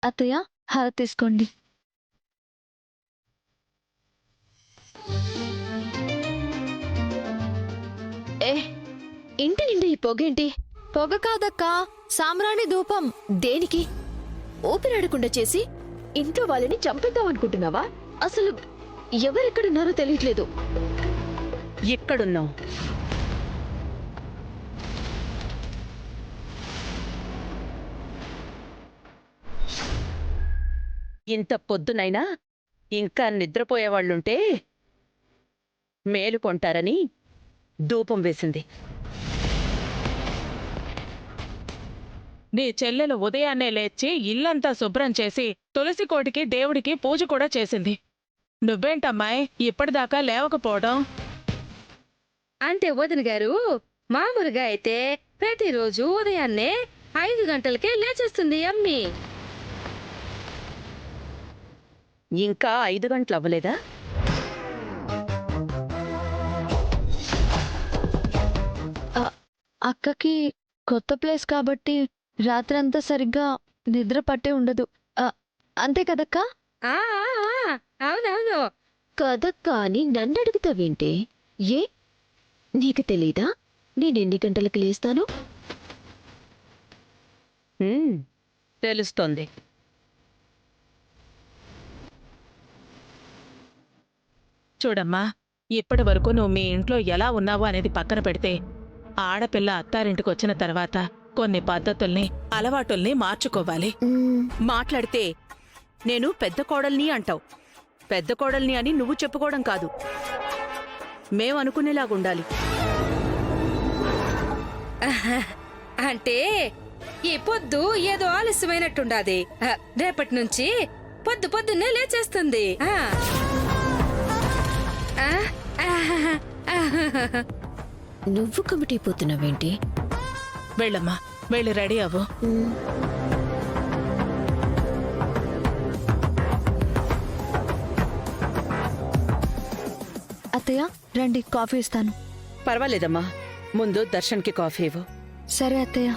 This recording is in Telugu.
అత్తయ్య హారతి తీసుకోండి. ఏ ఇంటి నిండా ఈ పొగేంటి? పొగ కాదక్కా, సాంబ్రాణి ధూపం. దేనికి? ఊపిరాడకుండా చేసి ఇంట్లో వాళ్ళని చంపేద్దాం అనుకుంటున్నావా? అసలు ఎవరెక్కడున్నారో తెలియట్లేదు. ఎక్కడున్నావు? ఇంత పొద్దునైనా ఇంకా నిద్రపోయేవాళ్ళుంటే మేలుకొంటారని ధూపం వేసింది. నీ చెల్లెలు ఉదయాన్నే లేచి ఇల్లంతా శుభ్రం చేసి తులసి కోటికి దేవుడికి పూజ కూడా చేసింది. నువ్వేంటమ్మాయి ఇప్పటిదాకా లేవకపోవడం? అంటే వదిన గారు, మామూలుగా అయితే ప్రతిరోజు ఉదయాన్నే 5 గంటలకే లేచేస్తుంది అమ్మి. ఇంకా 5 గంటలు అవ్వలేదా? అక్కకి కొత్త ప్లేస్ కాబట్టి రాత్రంతా సరిగ్గా నిద్ర పట్టే ఉండదు. అంతే కదక్కా? ఆ ఆ, ఆ, అవునవును. కదక్కా అని నన్ను అడుగుతావేంటి? ఏ నీకు తెలీదా నేనెన్ని గంటలకు లేస్తాను? తెలుస్తోంది. చూడమ్మా, ఇప్పటి వరకు నువ్వు మీ ఇంట్లో ఎలా ఉన్నావో అనేది పక్కన పెడితే, ఆడపిల్ల అత్తారింటికొచ్చిన తర్వాత కొన్ని పద్ధతుల్ని అలవాటుల్ని మార్చుకోవాలి. మాట్లాడితే నేను పెద్ద కోడల్ని అంటావు. పెద్ద కోడల్ని అని నువ్వు చెప్పుకోవడం కాదు, మేమనుకునేలాగుండాలి. అంటే ఈ పొద్దు ఏదో ఆలస్యమైనట్టుండాది. రేపటి నుంచి పొద్దున్నే లేచేస్తుంది. నువ్వు కమిటీ పోతున్నావేంటి? వెళ్ళమ్మా, వెళ్ళి రెడీ అవ్వు. అత్తయ్య రండి, కాఫీ ఇస్తాను. పర్వాలేదమ్మా, ముందు దర్శన్కి కాఫీ ఇవ్వు. సరే అత్తయ్య.